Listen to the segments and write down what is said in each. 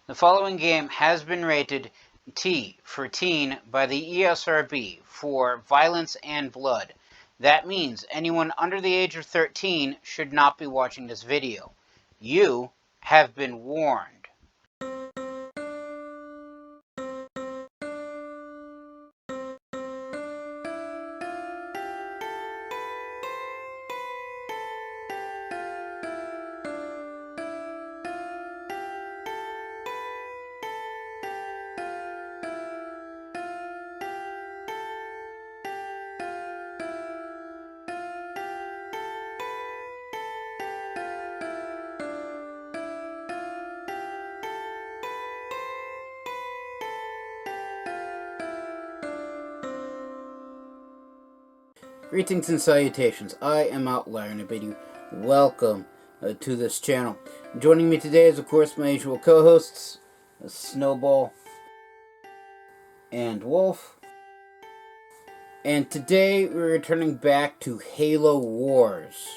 The following game has been rated T for teen by the ESRB for violence and blood. That means anyone under the age of 13 should not be watching this video. You have been warned. Greetings and salutations, I am Outlier and I bid you welcome to this channel. Joining me today is of course my usual co-hosts, Snowball and Wolf. And today we're returning back to Halo Wars.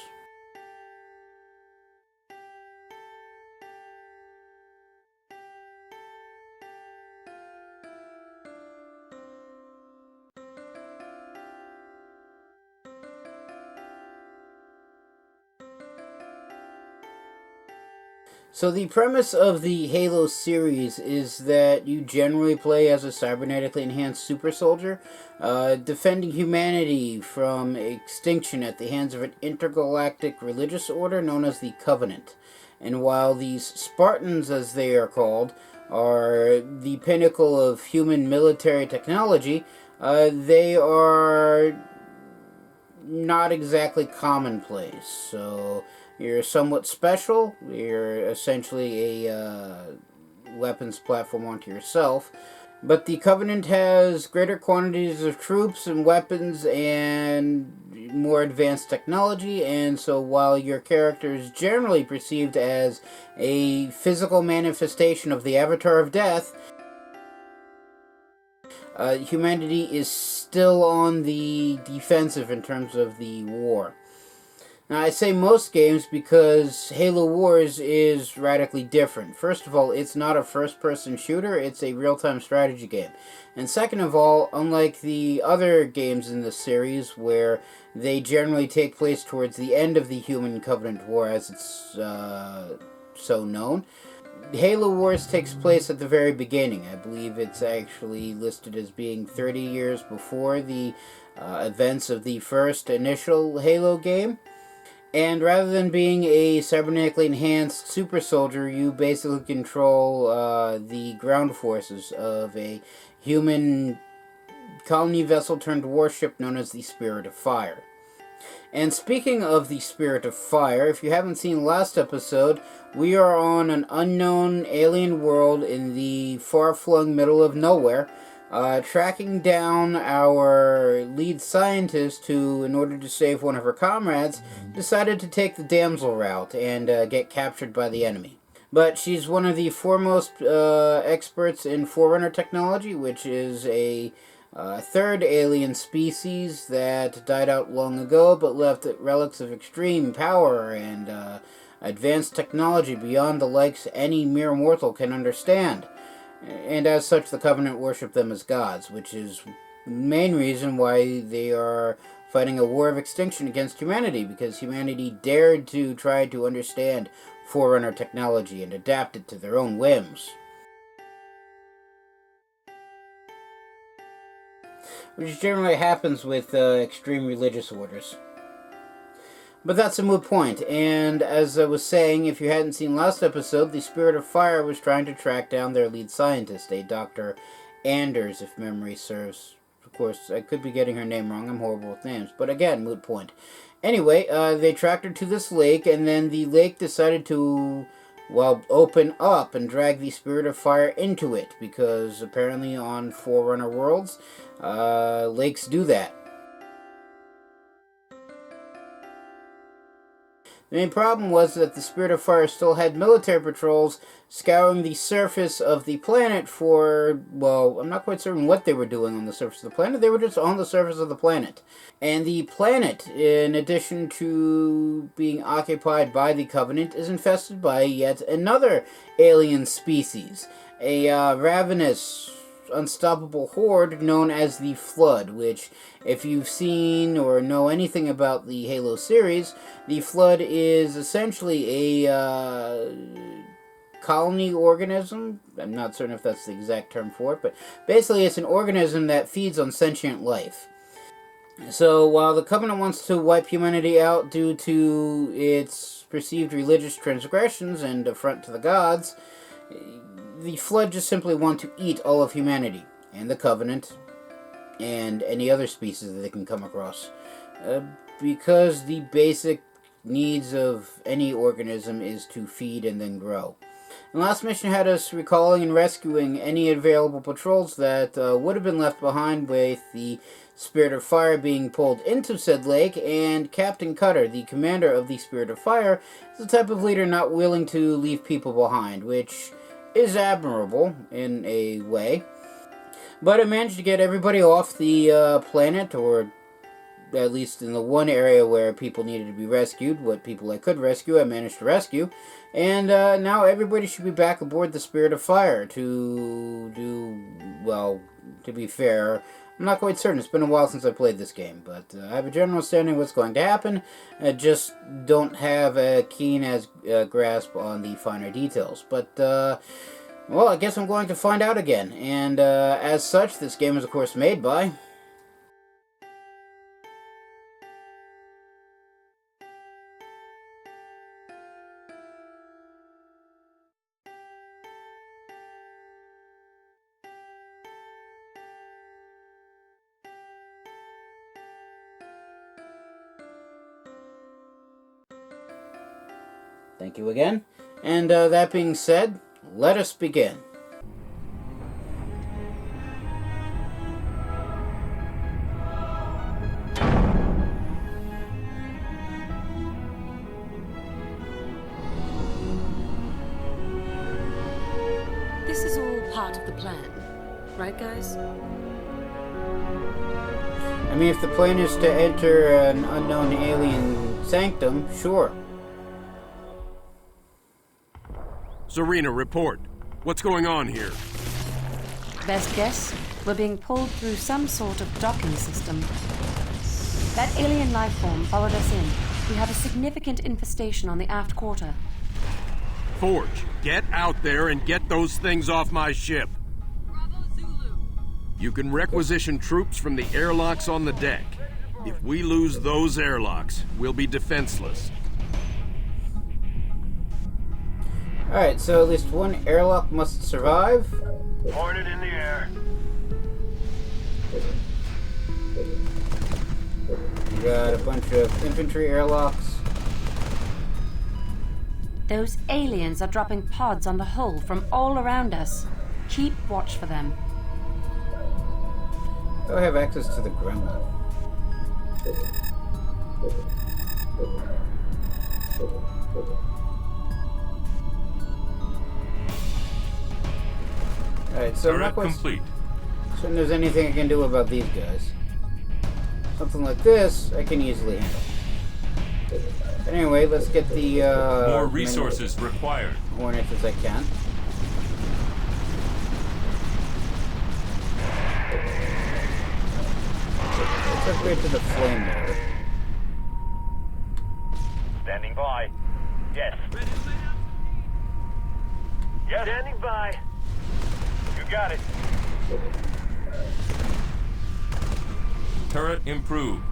So the premise of the Halo series is that you generally play as a cybernetically enhanced super soldier, defending humanity from extinction at the hands of an intergalactic religious order known as the Covenant. And while these Spartans, as they are called, are the pinnacle of human military technology, they are not exactly commonplace. So you're somewhat special. You're essentially a weapons platform onto yourself. But the Covenant has greater quantities of troops and weapons and more advanced technology, and so while your character is generally perceived as a physical manifestation of the Avatar of Death, humanity is still on the defensive in terms of the war. Now, I say most games because Halo Wars is radically different. First of all, it's not a first-person shooter, it's a real-time strategy game. And second of all, unlike the other games in this series, where they generally take place towards the end of the Human Covenant War, as it's so known, Halo Wars takes place at the very beginning. I believe it's actually listed as being 30 years before the events of the first initial Halo game. And rather than being a cybernetically enhanced super soldier, you basically control the ground forces of a human colony vessel turned warship known as the Spirit of Fire. And speaking of the Spirit of Fire, if you haven't seen last episode, we are on an unknown alien world in the far-flung middle of nowhere, tracking down our lead scientist who, in order to save one of her comrades, decided to take the damsel route and get captured by the enemy. But she's one of the foremost experts in Forerunner technology, which is a third alien species that died out long ago but left relics of extreme power and advanced technology beyond the likes any mere mortal can understand. And as such, the Covenant worship them as gods, which is the main reason why they are fighting a war of extinction against humanity, because humanity dared to try to understand Forerunner technology and adapt it to their own whims. Which generally happens with extreme religious orders. But that's a moot point, and as I was saying, if you hadn't seen last episode, the Spirit of Fire was trying to track down their lead scientist, a Dr. Anders, if memory serves. Of course, I could be getting her name wrong, I'm horrible with names, but again, moot point. Anyway, they tracked her to this lake, and then the lake decided to, well, open up and drag the Spirit of Fire into it, because apparently on Forerunner worlds, lakes do that. The main problem was that the Spirit of Fire still had military patrols scouring the surface of the planet for, well, I'm not quite certain what they were doing on the surface of the planet. They were just on the surface of the planet. And the planet, in addition to being occupied by the Covenant, is infested by yet another alien species. A ravenous, unstoppable horde known as the Flood, which, if you've seen or know anything about the Halo series, the Flood is essentially a colony organism. I'm not certain if that's the exact term for it, but basically it's an organism that feeds on sentient life. So while the Covenant wants to wipe humanity out due to its perceived religious transgressions and affront to the gods, the Flood just simply want to eat all of humanity, and the Covenant, and any other species that they can come across. Because the basic needs of any organism is to feed and then grow. The last mission had us recalling and rescuing any available patrols that would have been left behind, with the Spirit of Fire being pulled into said lake, and Captain Cutter, the commander of the Spirit of Fire, is the type of leader not willing to leave people behind, which is admirable in a way. But I managed to get everybody off the planet, or at least in the one area where people needed to be rescued. What people I could rescue, I managed to rescue. And now everybody should be back aboard the Spirit of Fire to do, well, to be fair, I'm not quite certain. It's been a while since I played this game, but I have a general understanding of what's going to happen. I just don't have a keen grasp on the finer details. But, well, I guess I'm going to find out again. And as such, this game is, of course, made by... Thank you again. And that being said, let us begin. This is all part of the plan, right, guys? I mean, if the plan is to enter an unknown alien sanctum, sure. Serena, report. What's going on here? Best guess, we're being pulled through some sort of docking system. That alien life form followed us in. We have a significant infestation on the aft quarter. Forge, get out there and get those things off my ship. Bravo Zulu. You can requisition troops from the airlocks on the deck. If we lose those airlocks, we'll be defenseless. Alright, so at least one airlock must survive. Hornet in the air. We got a bunch of infantry airlocks. Those aliens are dropping pods on the hull from all around us. Keep watch for them. Oh, I have access to the gremlin. Alright, so I'm not quite complete. certain there's anything I can do about these guys. Something like this, I can easily handle. But anyway, let's get the More resources required. Hornets as I can. Let's upgrade to the flame mode. Standing by. Yes. Yes. Standing by. You got it. Turret improved.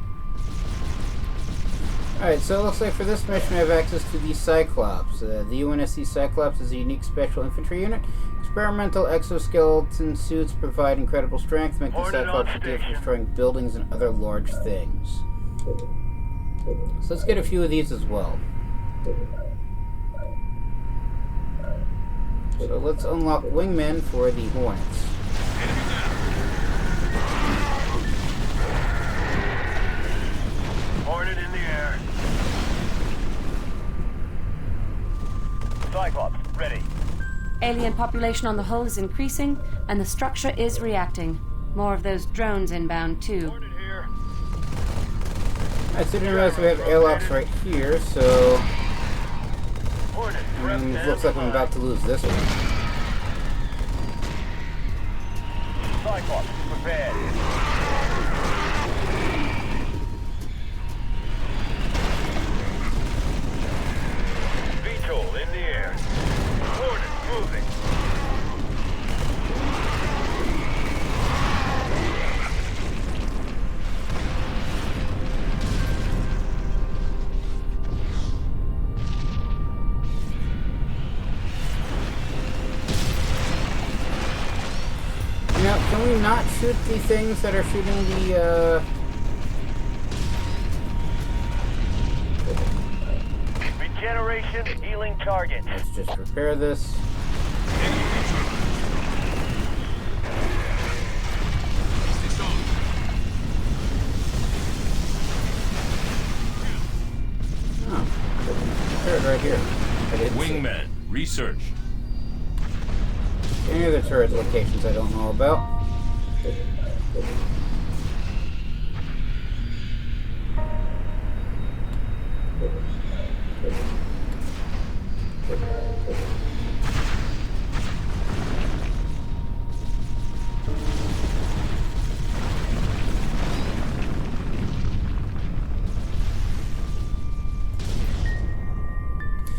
Alright, so it looks like for this mission I have access to the Cyclops. The UNSC Cyclops is a unique special infantry unit. Experimental exoskeleton suits provide incredible strength, making Hornet Cyclops on ideal for station. destroying buildings and other large things. So let's get a few of these as well. So let's unlock wingmen for the Hornets. Hornet in the air. Cyclops, ready. Alien population on the whole is increasing, and the structure is reacting. More of those drones inbound, too. Hornet here. I didn't realize we have airlocks right here, so Hornet, it looks like I'm about to lose this one. Cyclops, prepared. VTOL in the air. Hornet moving. Now, can we not shoot the things that are shooting the, Regeneration, healing target. Let's just repair this. Oh, repair it right here. I didn't see. Wingman, research. Any other turret locations I don't know about?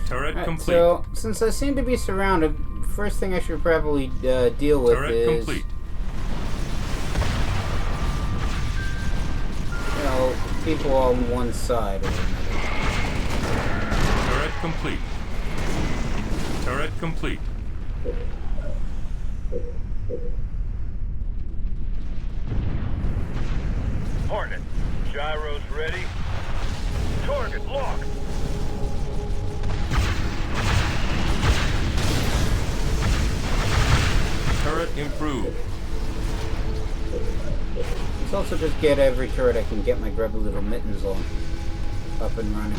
Turret Alright, complete. so, since I seem to be surrounded, first thing I should probably deal with Turret is... complete. You know, people on one side or another. Turret complete. Turret complete. Hornet, gyros ready. Target locked. Turret improved. Let's also just get every turret I can get my grubby little mittens on up and running.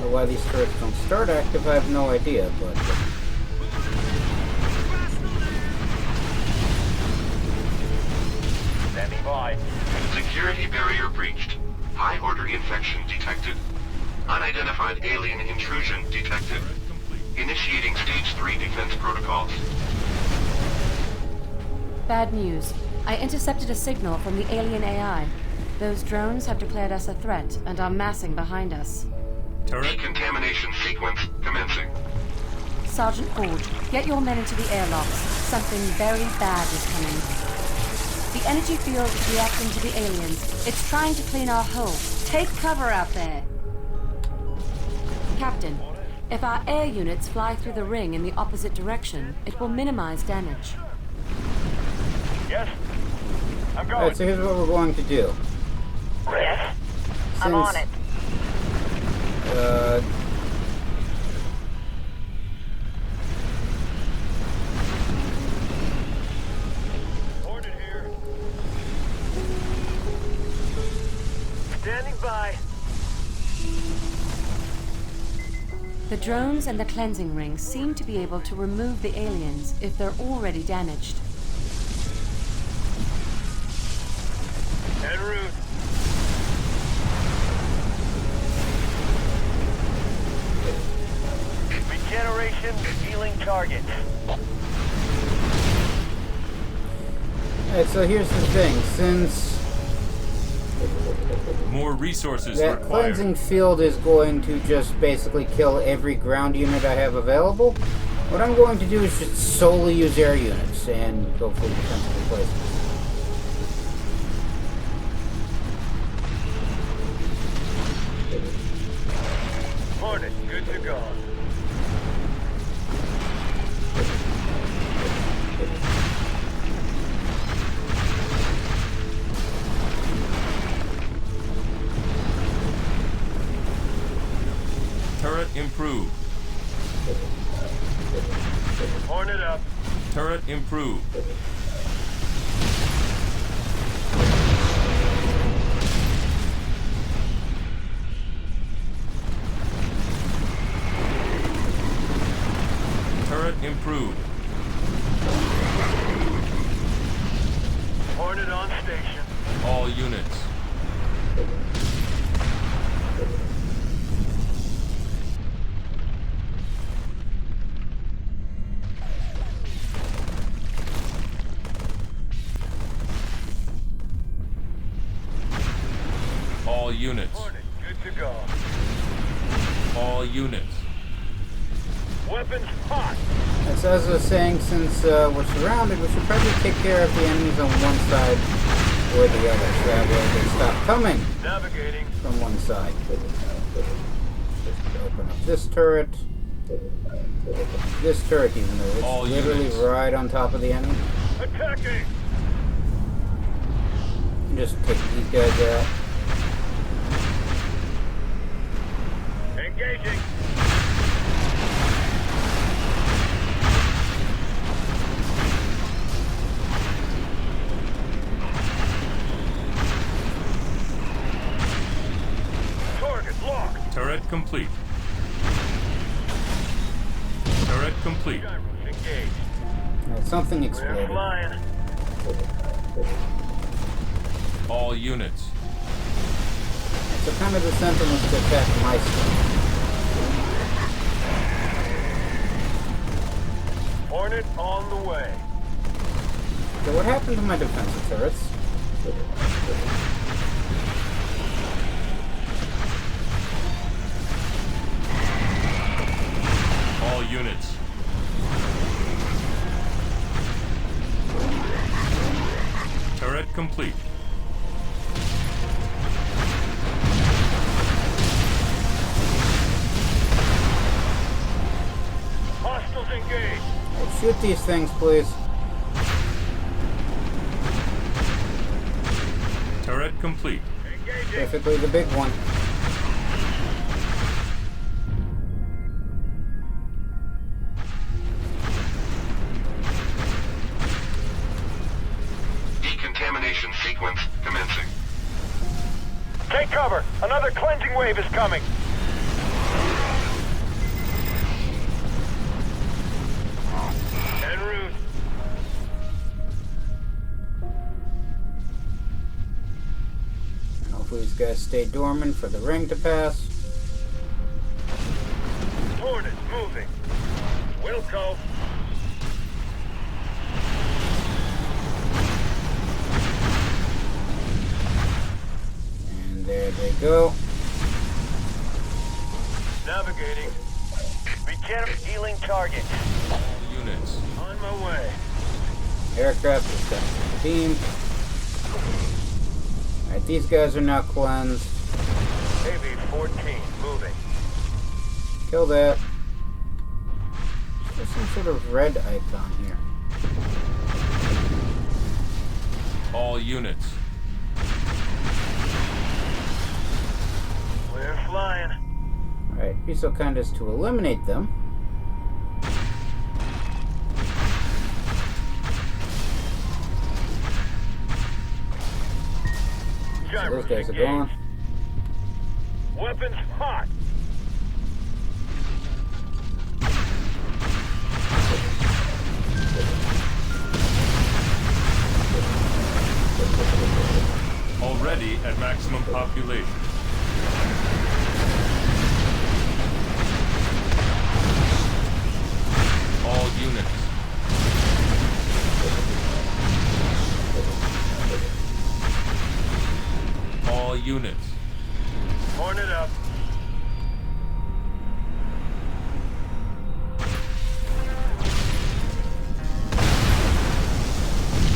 Or why these turrets don't start active, I have no idea, but... Standing by. Security barrier breached. High order infection detected. Unidentified alien intrusion detected. Initiating stage 3 defense protocols. Bad news. I intercepted a signal from the alien AI. Those drones have declared us a threat and are massing behind us. Turret. Decontamination sequence commencing. Sergeant Ford, get your men into the airlocks. Something very bad is coming. The energy field is reacting to the aliens. It's trying to clean our hull. Take cover out there. Captain, if our air units fly through the ring in the opposite direction, it will minimize damage. Yes? I'm going. Alright, so here's what we're going to do. Yes? I'm on it. Hornet here. Standing by. The drones and the cleansing ring seem to be able to remove the aliens if they're already damaged. En route. Regeneration, healing target. Alright, so here's the thing. Since More resources that required. cleansing field is going to just basically kill every ground unit I have available, what I'm going to do is just solely use air units and go for defensive replacements. Hornet, good to go. Turret improved. Hornet up. Turret improved. improved. Hornet on station. All units. All units. Hornet, good to go. All units. Weapons hot. As I was saying, since we're surrounded, we should probably take care of the enemies on one side or the other, so that way they stop coming Navigating. from one side. Just open up this turret. This turret, even though it's All literally units. right on top of the enemy. Attacking. And just take these guys out. Engaging. Target locked. Turret complete. Turret complete. Gyros engaged. Something We're exploded. flying. All units. So kind of the sentinels to attack my stuff. Hornet on the way. So what happened to my defensive turrets? All units. Turret complete. Hostiles engaged. Shoot these things, please. Turret complete. Engaging. Specifically the big one. Decontamination sequence commencing. Take cover. Another cleansing wave is coming. En route. And hopefully these guys stay dormant for the ring to pass. Hornet moving. Wilco. And there they go. Navigating. Regenerate healing target. All units. On my way. Aircraft is coming to the beam. Alright, these guys are now cleansed. AV-14 moving. Kill that. There's some sort of red icon here. All units. We're flying. Alright, be so kind as to eliminate them. So those guys are gone. Weapons hot. Already at maximum population. All units. All units. Hornet up.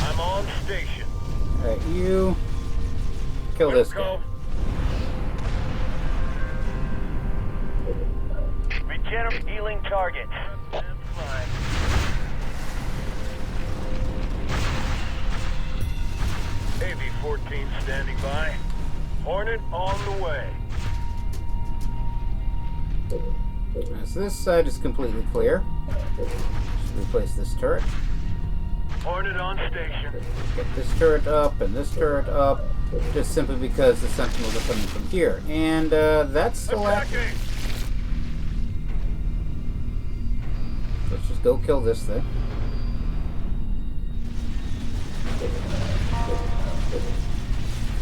I'm on station. Alright, you kill this guy. Wilco. Regenerate healing target. And flying. AV-14 standing by. Hornet on the way. So this side is completely clear. Just replace this turret. Hornet on station. Get this turret up and this turret up. Just simply because the sentinels are coming from here. And that's the last. Attacking. Let's just go kill this thing.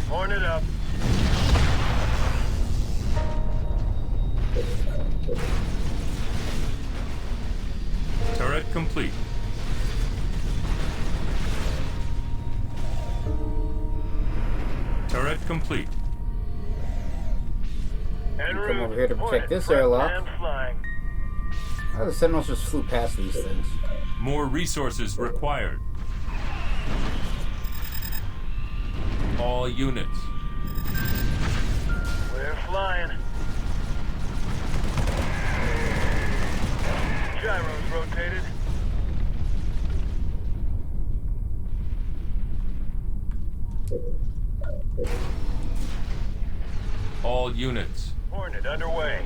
Horn it up. Turret complete. Turret complete. En Come route. over here to protect Hornet this prepped airlock. and flying. Oh, the sentinels just flew past these things. More resources required. All units. We're flying. Gyros rotated. All units. Hornet underway.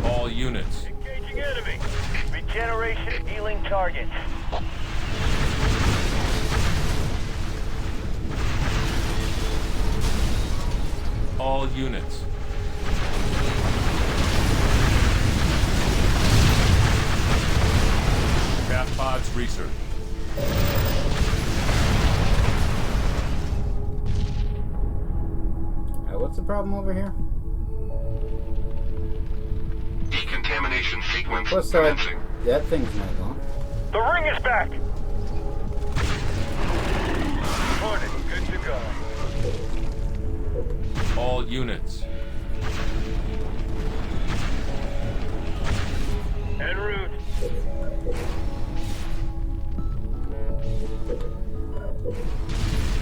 All units. Engaging enemy. Regeneration healing targets. All units. Craft pods research. What's the problem over here? Decontamination sequence Plus, commencing. that thing's not gone. The ring is back. Hornet, good to go. All units. En route.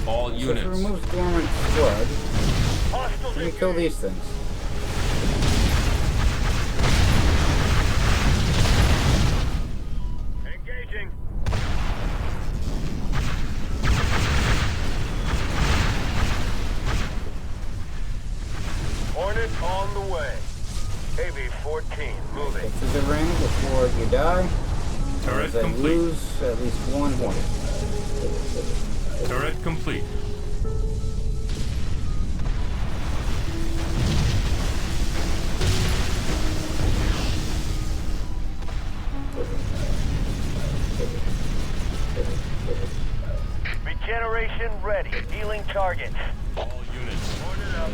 All So if it units. removes dormant blood, Hostiles let me kill these things. engaging. Hornet on the way. AB-14 moving. Get to the ring before you die. Turret As I complete. lose at least one hornet. Turret complete. Regeneration ready. Healing targets. All units. Hornet up.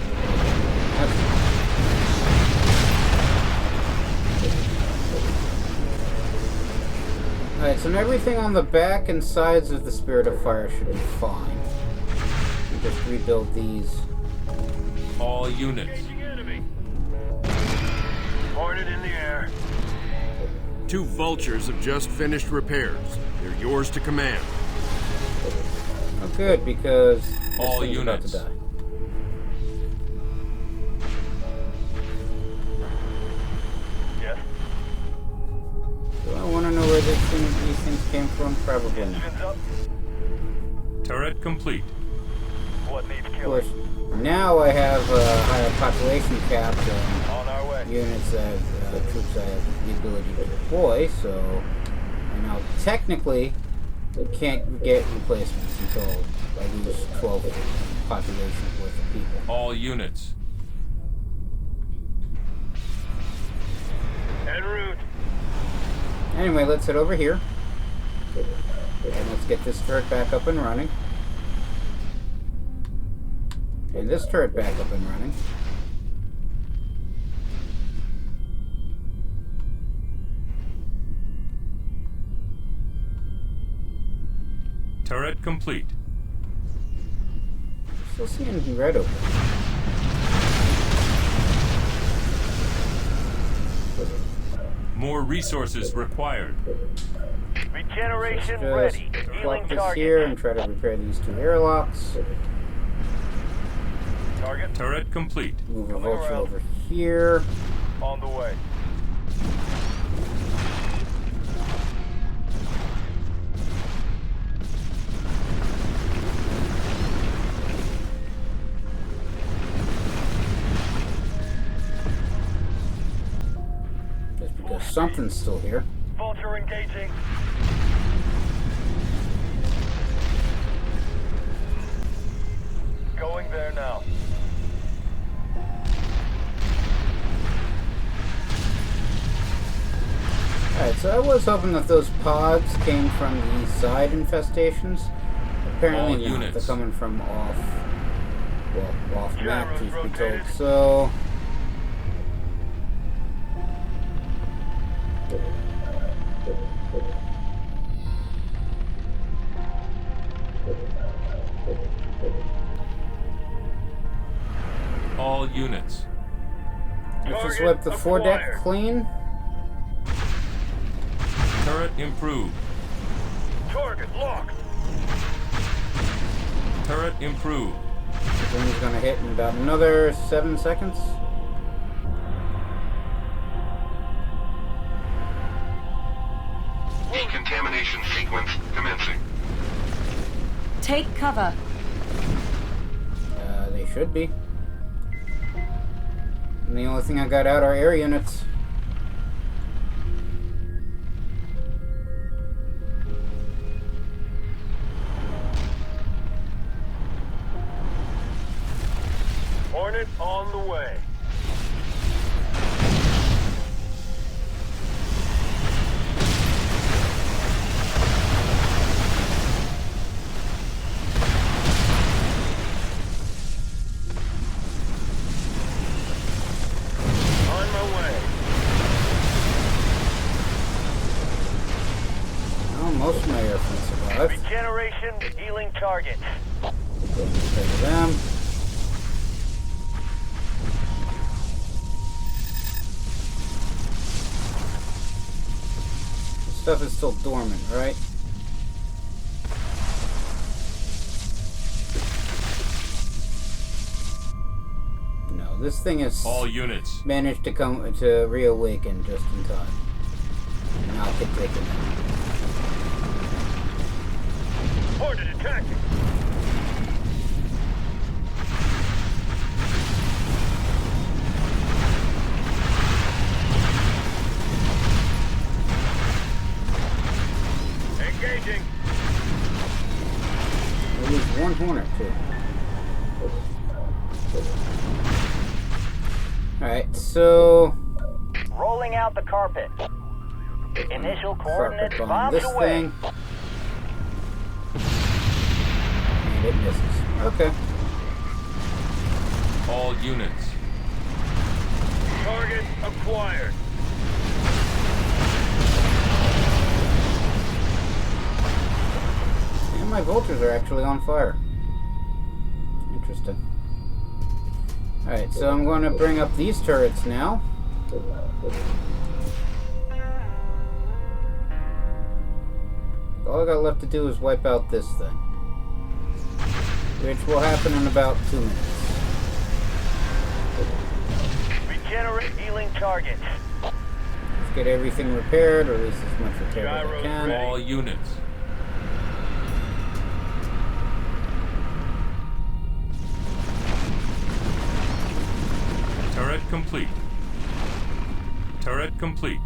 Alright, so everything on the back and sides of the Spirit of Fire should be fine. We just rebuild these. All units. Engaging enemy. Hornet in the air. 2 vultures have just finished repairs. They're yours to command. Oh, good, because this All thing's about to units. die. Yes. Do I want to know where these things came from? Probably not. Engines up. Turret complete. What needs Of killing? course, now I have a higher population cap and On our way. units that troops I have the ability to deploy, so and now technically we can't get replacements until I lose 12 population worth of people. All units. En route. Anyway, let's head over here. And let's get this turret back up and running. And this turret back up and running. Turret complete. Still seeing red over there. More resources required. Regeneration Just ready. plug Healing this target. here and try to repair these 2 airlocks. Target Turret complete. Move a Coming vulture around. over here. on the way. Just because something's still here. Vulture engaging. Going there now. Alright, so I was hoping that those pods came from the side infestations. Apparently All not. units. They're coming from off map, Gyros truth be told. rotated. So All units. let's just Target wipe the foredeck acquired. clean. Turret improved. Target locked. Turret improved. The wind's gonna hit in about another 7 seconds. Decontamination sequence commencing. Take cover. They should be. And the only thing I got out are air units. Hornet on the way. On my way. Oh, most of my airplanes survived. Regeneration healing target. Go to them. This stuff is still dormant, right? No, this thing has All units. managed to come to reawaken just in time. And I'll get taken out. Hornet attacking. Engaging. I lose one hornet too. Alright, so Rolling out the carpet. Initial carpet coordinates bomb bombs this away. thing. And it misses. Okay. All units. Target acquired. And my vultures are actually on fire. Interesting. Alright, so I'm going to bring up these turrets now. All I got left to do is wipe out this thing. Which will happen in about 2 minutes. Regenerate healing target. Let's get everything repaired, or at least as much repaired as I Gyros can. ready. All units. Turret complete. Turret complete.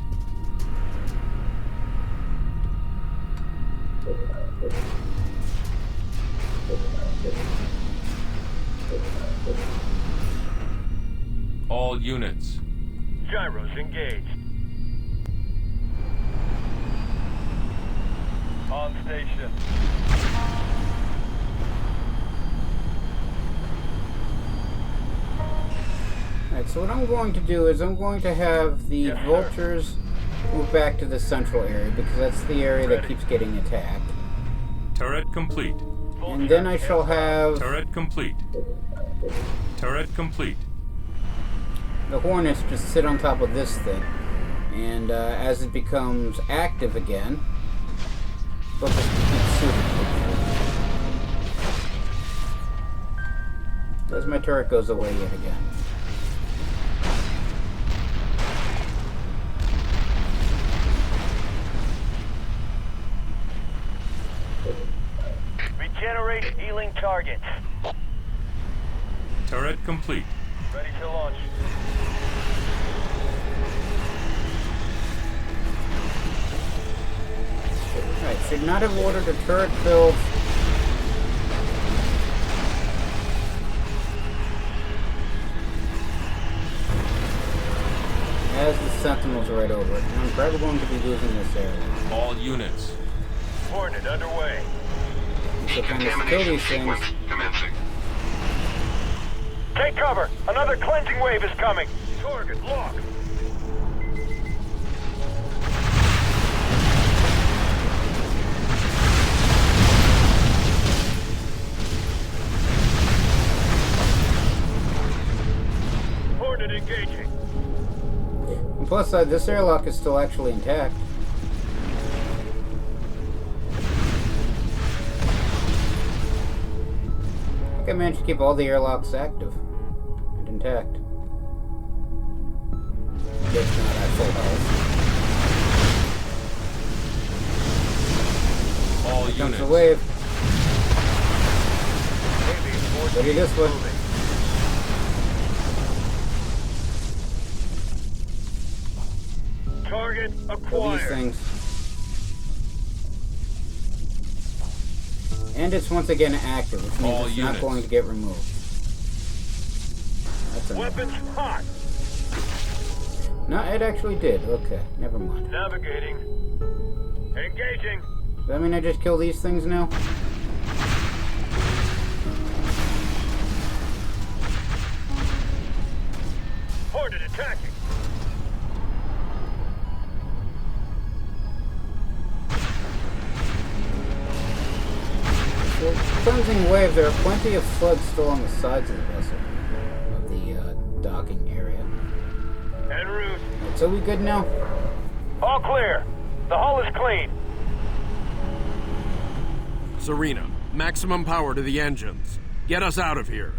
All units. Gyros engaged. On station. Alright, so what I'm going to do is I'm going to have the Yes, sir. vultures move back to the central area, because that's the area that Ready. keeps getting attacked. Turret complete. And then I shall have Turret complete. Turret complete. the hornets just sit on top of this thing. And as it becomes active again, they'll just keep shooting. As my turret goes away yet again. Regenerate healing target. Turret complete. Ready to launch. Alright, should not have ordered a turret build right over it, and I'm probably going to be losing this area. All units. Hornet underway. So trying to kill these things. Commencing. Take cover! Another cleansing wave is coming! Target locked! Hornet engaging. And plus side, this airlock is still actually intact. I think I managed to keep all the airlocks active and intact. Just not at full health. All Here comes units. the wave. Heavy force Ready this one. moving. Target Kill these acquired. things. And it's once again active, which means All it's units. not going to get removed. That's enough. Weapons hot. No, it actually did. Okay, never mind. Navigating. Engaging. Does that mean I just kill these things now? Hornet attacking. So, cleansing wave, there are plenty of floods still on the sides of the vessel, of the docking area. En route. So we good now? All clear. The hull is clean. Serena, maximum power to the engines. Get us out of here.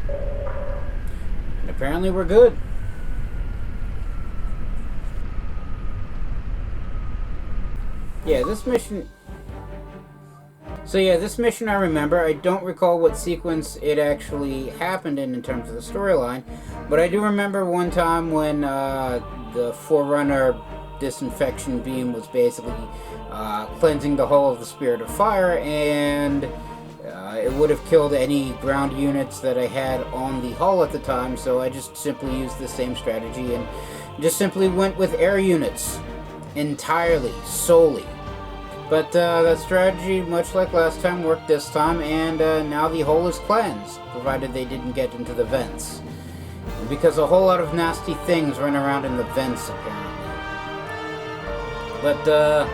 And apparently we're good. Yeah, this mission... So yeah, this mission I remember. I don't recall what sequence it actually happened in terms of the storyline, but I do remember one time when the Forerunner disinfection beam was basically cleansing the hull of the Spirit of Fire, and it would have killed any ground units that I had on the hull at the time, so I just simply used the same strategy and just simply went with air units entirely, solely. But that strategy, much like last time, worked this time, and now the hull is cleansed, provided they didn't get into the vents. Because a whole lot of nasty things run around in the vents, apparently. But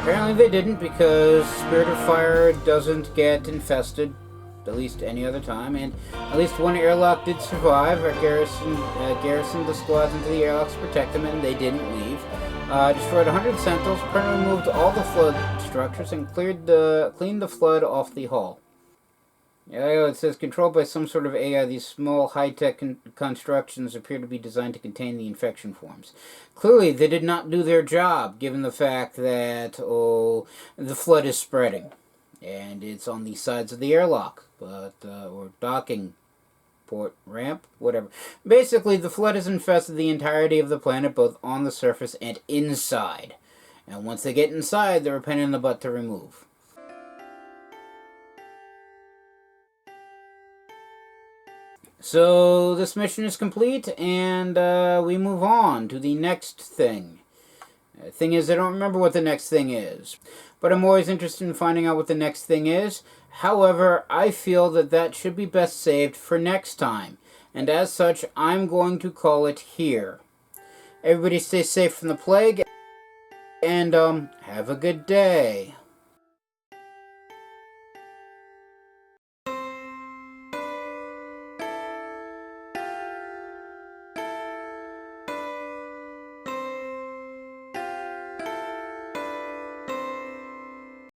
apparently they didn't, because Spirit of Fire doesn't get infested, at least any other time, and at least one airlock did survive. Our garrisoned the squads into the airlocks to protect them, and they didn't leave. Destroyed 100 sentinels, permanently removed all the flood structures, and cleaned the flood off the hull. Yeah, it says controlled by some sort of AI. These small high-tech constructions appear to be designed to contain the infection forms. Clearly, they did not do their job, given the fact that the flood is spreading, and it's on the sides of the airlock, or docking port, ramp, whatever. Basically, the flood has infested the entirety of the planet, both on the surface and inside. And once they get inside, they're a pain in the butt to remove. So, this mission is complete, and we move on to the next thing. Thing is, I don't remember what the next thing is, but I'm always interested in finding out what the next thing is. However, I feel that that should be best saved for next time, and as such, I'm going to call it here. Everybody stay safe from the plague, and have a good day.